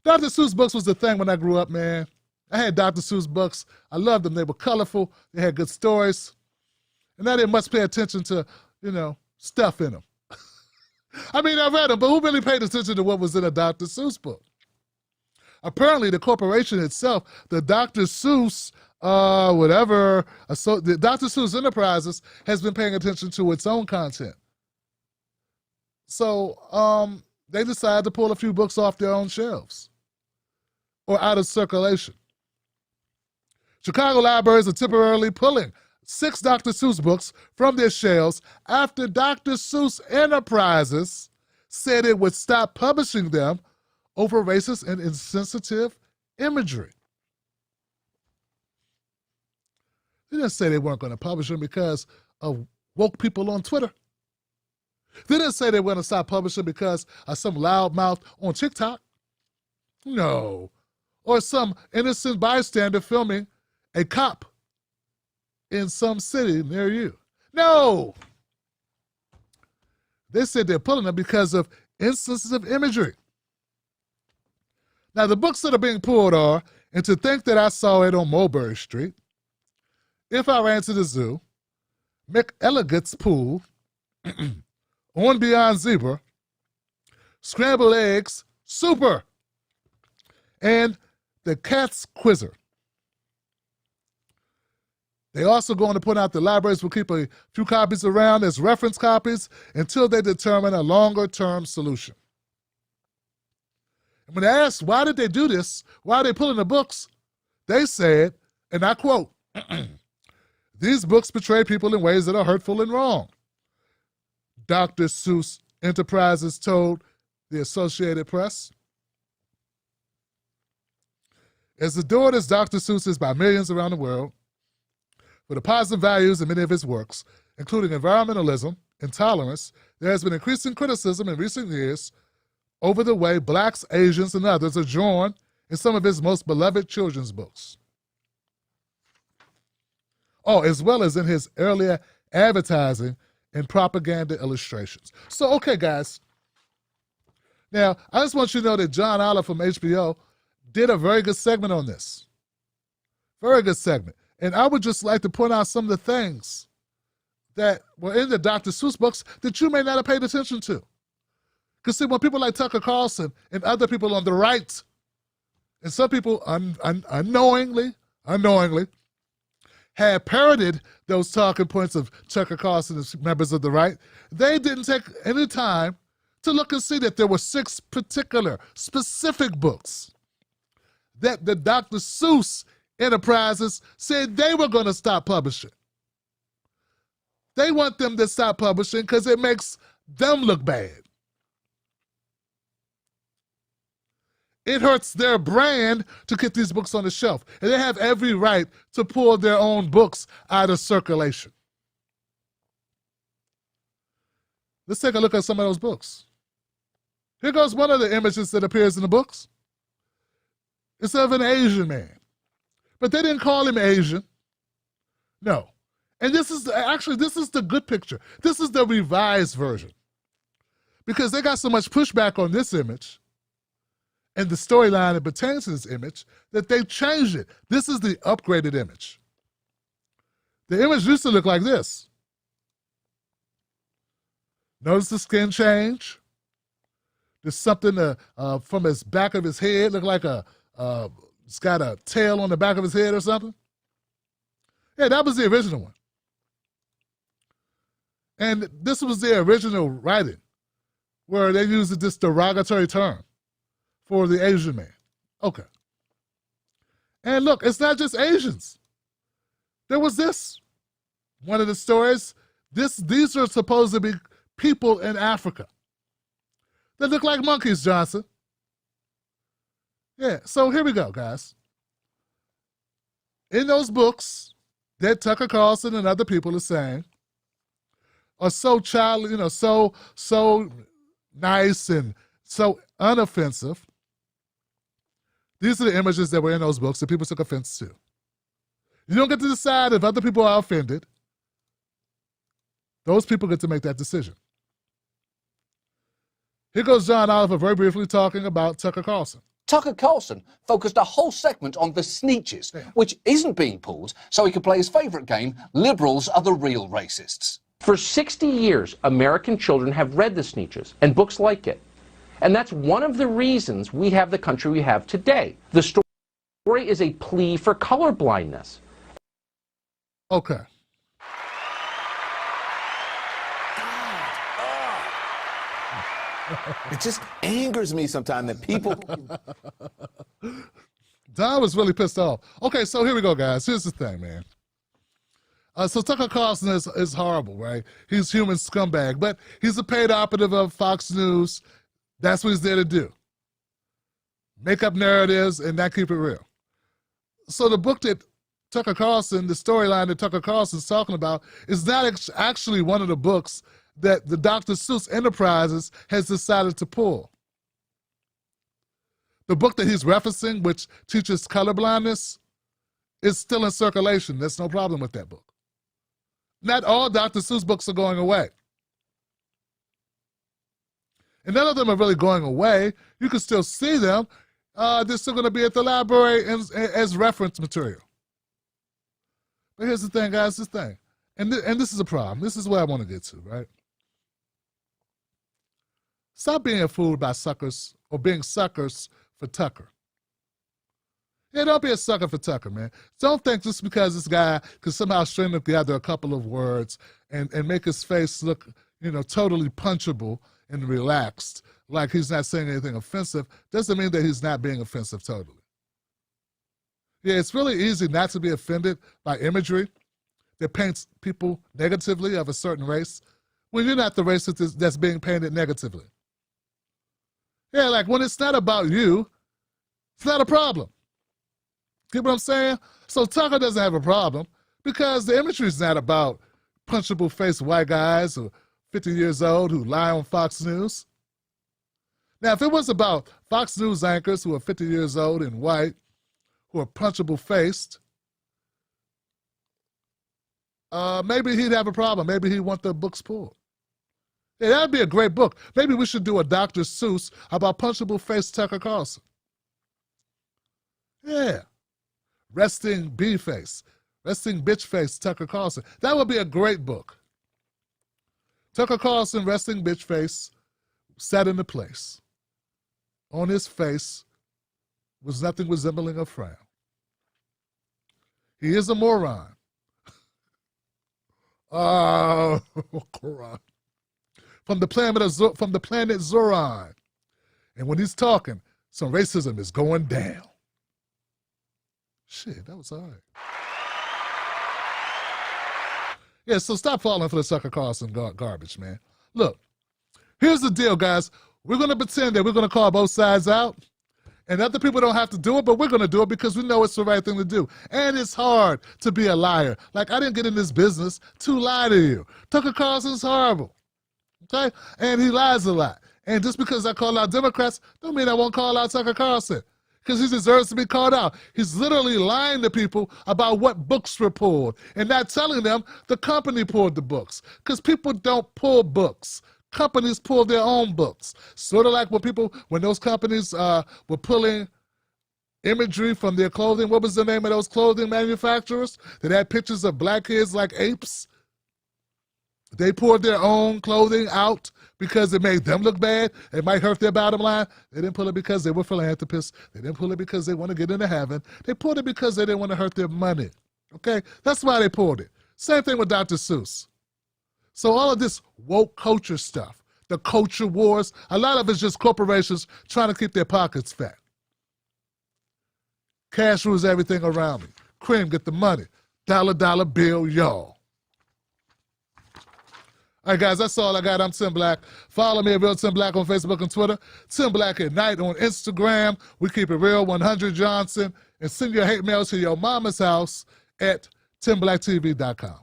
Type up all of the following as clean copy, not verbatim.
Dr. Seuss books was the thing when I grew up, man. I had Dr. Seuss books. I loved them. They were colorful. They had good stories. And I didn't much pay attention to, stuff in them. I mean, I read them, but who really paid attention to what was in a Dr. Seuss book? Apparently, the corporation itself, the Dr. Seuss, the Dr. Seuss Enterprises has been paying attention to its own content. So they decided to pull a few books off their own shelves or out of circulation. Chicago libraries are temporarily pulling 6 Dr. Seuss books from their shelves after Dr. Seuss Enterprises said it would stop publishing them over racist and insensitive imagery. They didn't say they weren't going to publish them because of woke people on Twitter. They didn't say they were going to stop publishing because of some loudmouth on TikTok. No. Or some innocent bystander filming a cop in some city near you. No. They said they're pulling them because of insensitive imagery. Now, the books that are being pulled are And to think that I saw it on Mulberry Street, If I Ran to the Zoo, McElligot's Pool, On Beyond Zebra, Scrambled Eggs, Super, and The Cat's Quizzer. They also going to point out the libraries will keep a few copies around as reference copies until they determine a longer-term solution. And when they asked why did they do this, why are they pulling the books, they said, and I quote, "These books portray people in ways that are hurtful and wrong," Dr. Seuss Enterprises told the Associated Press. As adored as Dr. Seuss is by millions around the world, for the positive values in many of his works, including environmentalism and tolerance, there has been increasing criticism in recent years over the way blacks, Asians, and others are drawn in some of his most beloved children's books. Oh, as well as in his earlier advertising and propaganda illustrations. So, okay, guys. Now, I just want you to know that John Oliver from HBO did a very good segment on this. Very good segment. And I would just like to point out some of the things that were in the Dr. Seuss books that you may not have paid attention to. Because see, when people like Tucker Carlson and other people on the right, and some people unknowingly, had parroted those talking points of Tucker Carlson and members of the right, they didn't take any time to look and see that there were 6 particular, specific books that the Dr. Seuss Enterprises said they were going to stop publishing. They want them to stop publishing because it makes them look bad. It hurts their brand to get these books on the shelf. And they have every right to pull their own books out of circulation. Let's take a look at some of those books. Here goes one of the images that appears in the books. It's of an Asian man. But they didn't call him Asian. No. And this is the good picture. This is the revised version. Because they got so much pushback on this image and the storyline that pertains to this image that they changed it. This is the upgraded image. The image used to look like this. Notice the skin change. There's something from his back of his head, look like it's got a tail on the back of his head or something. Yeah, that was the original one. And this was the original writing where they used this derogatory term for the Asian man. Okay. And look, it's not just Asians. There was this. One of the stories, these are supposed to be people in Africa. They look like monkeys, Johnson. Yeah, so here we go, guys. In those books that Tucker Carlson and other people are saying are so so nice and so unoffensive, these are the images that were in those books that people took offense to. You don't get to decide if other people are offended. Those people get to make that decision. Here goes John Oliver very briefly talking about Tucker Carlson. Tucker Carlson focused a whole segment on the Sneetches, which isn't being pulled, so he could play his favorite game, liberals are the real racists. For 60 years, American children have read the Sneetches and books like it. And that's one of the reasons we have the country we have today. The story is a plea for colorblindness. Okay. It just angers me sometimes that people... Don was really pissed off. Okay, so here we go, guys. Here's the thing, man. So Tucker Carlson is horrible, right? He's human scumbag, but he's a paid operative of Fox News. That's what he's there to do. Make up narratives and not keep it real. So the book that Tucker Carlson, the storyline that Tucker Carlson's talking about, is not actually one of the books that the Dr. Seuss Enterprises has decided to pull. The book that he's referencing, which teaches colorblindness, is still in circulation. There's no problem with that book. Not all Dr. Seuss books are going away. And none of them are really going away. You can still see them. They're still going to be at the library as reference material. But here's the thing, guys, and this is a problem. This is what I want to get to, right? Stop being fooled by suckers or being suckers for Tucker. Yeah, don't be a sucker for Tucker, man. Don't think just because this guy can somehow string together a couple of words and make his face look, totally punchable and relaxed, like he's not saying anything offensive, doesn't mean that he's not being offensive totally. Yeah, it's really easy not to be offended by imagery that paints people negatively of a certain race when you're not the race that's being painted negatively. Yeah, like when it's not about you, it's not a problem. Get what I'm saying? So Tucker doesn't have a problem because the imagery is not about punchable faced white guys who are 50 years old who lie on Fox News. Now, if it was about Fox News anchors who are 50 years old and white, who are punchable faced, maybe he'd have a problem. Maybe he'd want the books pulled. Yeah, that'd be a great book. Maybe we should do a Dr. Seuss about punchable faced Tucker Carlson. Yeah. Resting bitch face Tucker Carlson. That would be a great book. Tucker Carlson, resting bitch face, sat in the place. On his face was nothing resembling a frown. He is a moron. Oh, from the planet Zoran. And when he's talking, some racism is going down. Shit, that was all right. Yeah, so stop falling for the Tucker Carlson garbage, man. Look, here's the deal, guys. We're going to pretend that we're going to call both sides out, and other people don't have to do it, but we're going to do it because we know it's the right thing to do. And it's hard to be a liar. Like, I didn't get in this business to lie to you. Tucker Carlson's horrible, okay? And he lies a lot. And just because I call out Democrats, don't mean I won't call out Tucker Carlson, because he deserves to be called out. He's literally lying to people about what books were pulled and not telling them the company pulled the books, because people don't pull books. Companies pull their own books. Sort of like when those companies were pulling imagery from their clothing. What was the name of those clothing manufacturers that had pictures of black kids like apes? They poured their own clothing out because it made them look bad. It might hurt their bottom line. They didn't pull it because they were philanthropists. They didn't pull it because they want to get into heaven. They pulled it because they didn't want to hurt their money. Okay? That's why they pulled it. Same thing with Dr. Seuss. So all of this woke culture stuff, the culture wars, a lot of it's just corporations trying to keep their pockets fat. Cash rules everything around me. Cream, get the money. Dollar bill, y'all. All right, guys, that's all I got. I'm Tim Black. Follow me at Real Tim Black on Facebook and Twitter. Tim Black at Night on Instagram. We keep it real, 100 Johnson. And send your hate mail to your mama's house at timblacktv.com.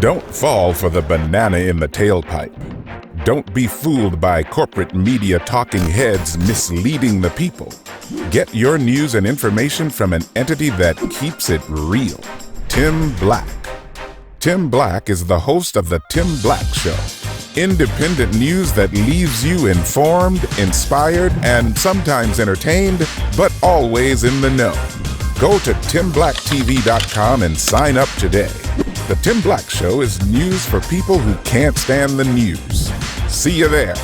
Don't fall for the banana in the tailpipe. Don't be fooled by corporate media talking heads misleading the people. Get your news and information from an entity that keeps it real. Tim Black. Tim Black is the host of The Tim Black Show. Independent news that leaves you informed, inspired, and sometimes entertained, but always in the know. Go to TimBlackTV.com and sign up today. The Tim Black Show is news for people who can't stand the news. See you there.